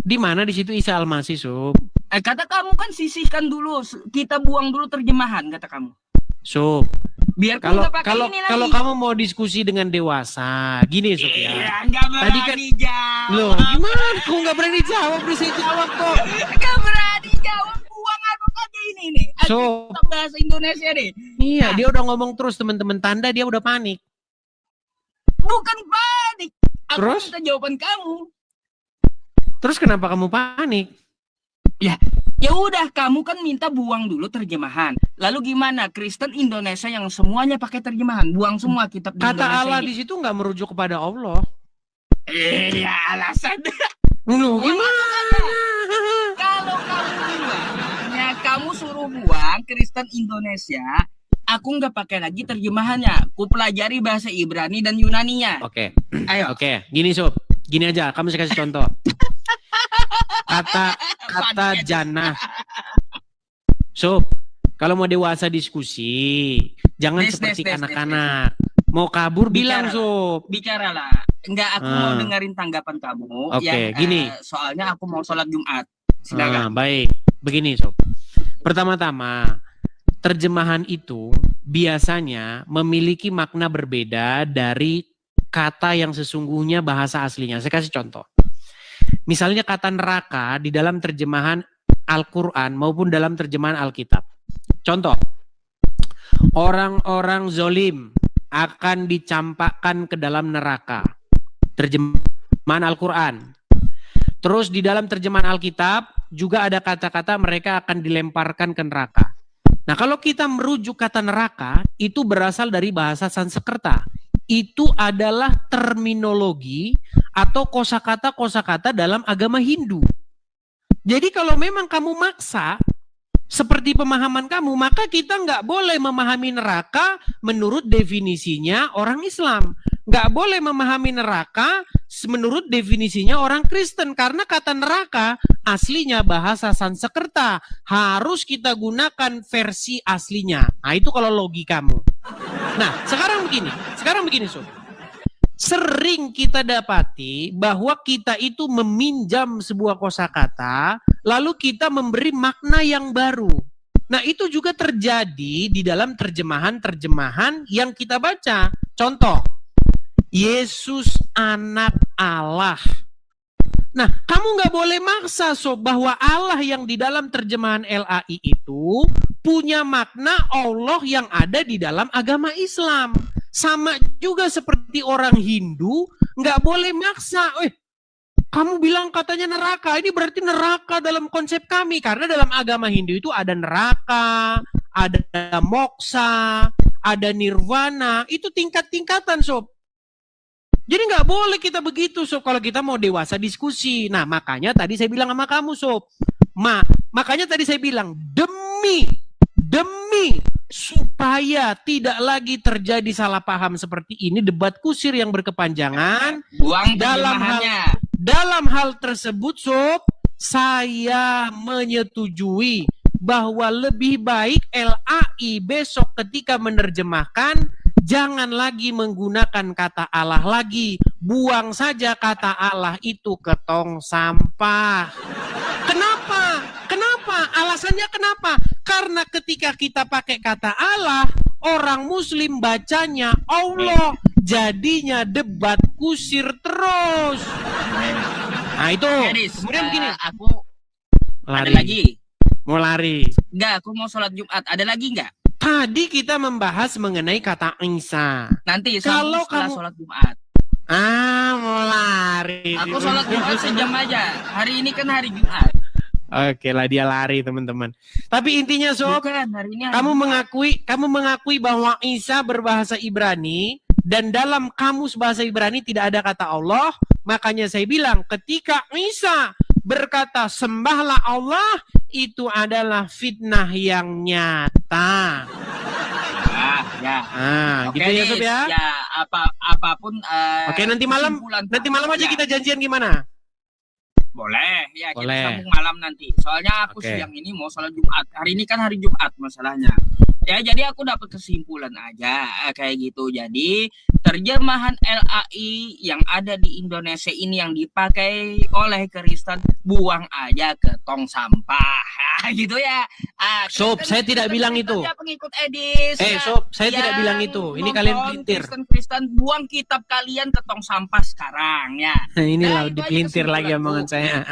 Di mana di situ Isa Al-Masih, Sob? Kata kamu kan sisihkan dulu, kita buang dulu terjemahan kata kamu. Sob, Biar kalau nggak pakai kalau ini lagi. kalau kamu mau diskusi dengan dewasa, gini Sob ya. Iya, nggak Tadi kan- berani jawab. Loh, gimana? Aku nggak berani jawab, udah saya jawab kok. Nggak berani jawab, buang apa aja ini nih. So, Alkitab bahasa Indonesia nih. iya, dia udah ngomong terus teman-teman, tanda dia udah panik. Bukan panik. Aku Terus? minta jawaban kamu. Terus kenapa kamu panik? Ya udah, kamu kan minta buang dulu terjemahan. Lalu gimana Kristen Indonesia yang semuanya pakai terjemahan? Buang semua kitab di Kata Indonesia Allah ini. di situ nggak merujuk kepada Allah. Iya, alasan. Loh, gimana? Kalau kamu buangnya, kamu suruh buang Kristen Indonesia, aku nggak pakai lagi terjemahannya. Ku pelajari bahasa Ibrani dan Yunaninya. Oke, Ayo. oke, gini Sob, gini aja, kamu saya kasih contoh. Kata jannah, Sob, kalau mau dewasa diskusi, jangan seperti anak-anak. Mau kabur bilang, Sob. Bicaralah. Enggak, aku mau dengerin tanggapan kamu. Oke, gini. Soalnya aku mau sholat Jumat. Silakan. Baik, begini, Sob. Pertama-tama, terjemahan itu biasanya memiliki makna berbeda dari kata yang sesungguhnya bahasa aslinya. Saya kasih contoh. Misalnya kata neraka di dalam terjemahan Al-Quran maupun dalam terjemahan Alkitab. Contoh, orang-orang zolim akan dicampakkan ke dalam neraka. Terjemahan Al-Quran. Terus di dalam terjemahan Alkitab juga ada kata-kata mereka akan dilemparkan ke neraka. Nah, kalau kita merujuk kata neraka, itu berasal dari bahasa Sanskerta. Itu adalah terminologi atau kosakata-kosakata dalam agama Hindu. Jadi kalau memang kamu maksa, seperti pemahaman kamu, maka kita nggak boleh memahami neraka menurut definisinya orang Islam. Nggak boleh memahami neraka menurut definisinya orang Kristen. Karena kata neraka aslinya bahasa Sanskerta. Harus kita gunakan versi aslinya. Nah, itu kalau logikamu. Nah, sekarang begini, Sob. Sering kita dapati bahwa kita itu meminjam sebuah kosakata, lalu kita memberi makna yang baru. Nah, itu juga terjadi di dalam terjemahan-terjemahan yang kita baca. Contoh, Yesus anak Allah. Nah, kamu nggak boleh maksa, Sob, bahwa Allah yang di dalam terjemahan LAI itu punya makna Allah yang ada di dalam agama Islam. Sama juga seperti orang Hindu, nggak boleh maksa. Kamu bilang katanya neraka, ini berarti neraka dalam konsep kami. Karena dalam agama Hindu itu ada neraka, ada moksa, ada nirwana. Itu tingkat-tingkatan, Sob. Jadi nggak boleh kita begitu, Sob, kalau kita mau dewasa diskusi. Nah, makanya tadi saya bilang sama kamu, Sob. Makanya tadi saya bilang, demi supaya tidak lagi terjadi salah paham seperti ini, debat kusir yang berkepanjangan. Buang dalam hal tersebut, Sob, saya menyetujui bahwa lebih baik LAI besok ketika menerjemahkan jangan lagi menggunakan kata Allah lagi. Buang saja kata Allah itu ke tong sampah. Kenapa? Alasannya kenapa? Karena ketika kita pakai kata Allah, orang Muslim bacanya Allah. Jadinya debat kusir terus. Nah itu. Kemudian begini. Aku lari. Ada lagi. Mau lari? Enggak, aku mau sholat Jumat. Ada lagi enggak? Tadi kita membahas mengenai kata Isa. Nanti kalau setelah kamu sholat Jumat. Mau lari. Aku sholat Jumat sejam aja. Hari ini kan hari Jumat. Oke lah, dia lari, teman-teman. Tapi intinya, Sob, Bukan, hari ini kamu mengakui bahwa Isa berbahasa Ibrani dan dalam kamus bahasa Ibrani tidak ada kata Allah. Makanya saya bilang ketika Isa berkata sembahlah Allah, itu adalah fitnah yang nyata. Oke, gitu ya, Sob ya. Ya, apapun. Oke, nanti malam aja kita janjian gimana? Boleh, ya kita Boleh. sambung malam nanti. Soalnya aku Oke. siang ini mau sholat Jumat. Hari ini kan hari Jumat masalahnya. Ya, jadi aku dapat kesimpulan aja kayak gitu. Jadi terjemahan LAI yang ada di Indonesia ini yang dipakai oleh Kristen, buang aja ke tong sampah. Gitu ya. Sob, saya tidak bilang itu. Pengikut Edis. Sob, saya tidak bilang itu. Ini kalian pelintir. Kristen, buang kitab kalian ke tong sampah sekarang ya. Ini lah itu aja dipelintir lagi kesimpulanku. omongan saya.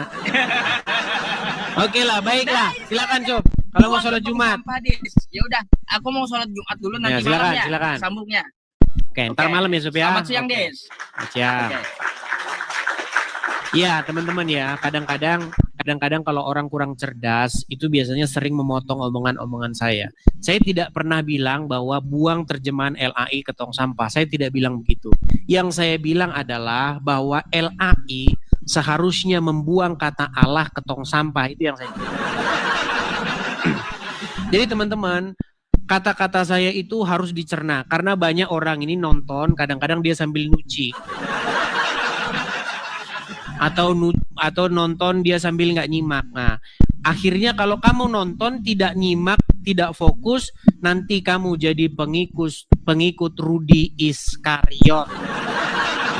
Oke lah, baiklah. Silakan, Sob. Kalau mau sholat Jumat. Ya udah, aku mau sholat Jumat dulu nanti Ya, malam ya. silakan. Sambungnya. Oke, ntar malam ya, Sob ya. Selamat siang, Des. Siap. Oke. Ya, teman-teman ya, kadang-kadang kalau orang kurang cerdas, itu biasanya sering memotong omongan-omongan saya. Saya tidak pernah bilang bahwa buang terjemahan LAI ke tong sampah. Saya tidak bilang begitu. Yang saya bilang adalah bahwa LAI seharusnya membuang kata Allah ke tong sampah. Itu yang saya bilang. Jadi teman-teman, kata-kata saya itu harus dicerna. Karena banyak orang ini nonton, kadang-kadang dia sambil nuci. Atau nonton dia sambil nggak nyimak. Nah, Akhirnya kalau kamu nonton tidak nyimak, tidak fokus, nanti kamu jadi pengikut Rudi Iskariot.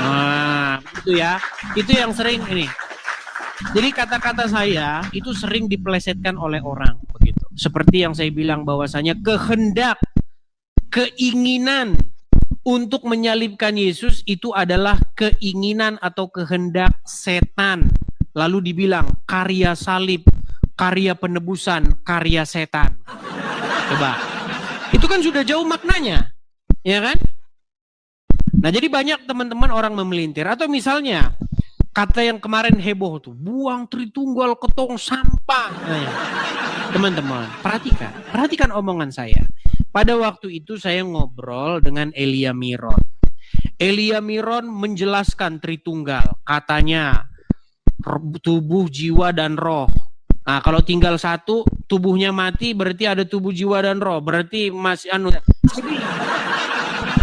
Nah, itu ya. Itu yang sering ini. Jadi kata-kata saya itu sering dipelesetkan oleh orang begitu. Seperti yang saya bilang bahwasanya kehendak, keinginan untuk menyalibkan Yesus itu adalah keinginan atau kehendak setan. Lalu dibilang karya salib, karya penebusan, karya setan. Coba. Itu kan sudah jauh maknanya. Ya kan? Nah, jadi banyak teman-teman orang memelintir. Atau misalnya kata yang kemarin heboh tuh, buang Tritunggal ke tong sampah. Nah, teman-teman, perhatikan omongan saya. Pada waktu itu saya ngobrol dengan Elia Miron. Elia Miron menjelaskan Tritunggal. Katanya tubuh, jiwa, dan roh. Nah, kalau tinggal satu, tubuhnya mati, berarti ada tubuh, jiwa, dan roh. Berarti masih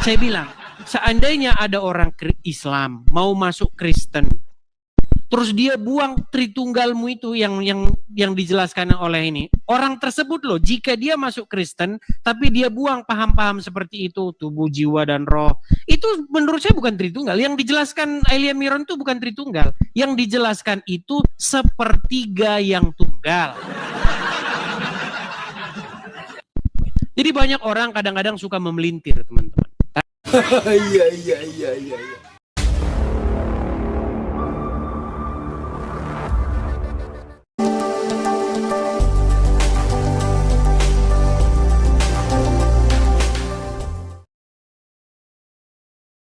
Saya bilang, seandainya ada orang Islam mau masuk Kristen, terus dia buang Tritunggalmu itu yang dijelaskan oleh ini. Orang tersebut loh, jika dia masuk Kristen, tapi dia buang paham-paham seperti itu, tubuh, jiwa, dan roh, itu menurut saya bukan Tritunggal. Yang dijelaskan Elia Miron itu bukan Tritunggal. Yang dijelaskan itu sepertiga yang tunggal. Jadi banyak orang kadang-kadang suka memelintir, teman-teman. Iya.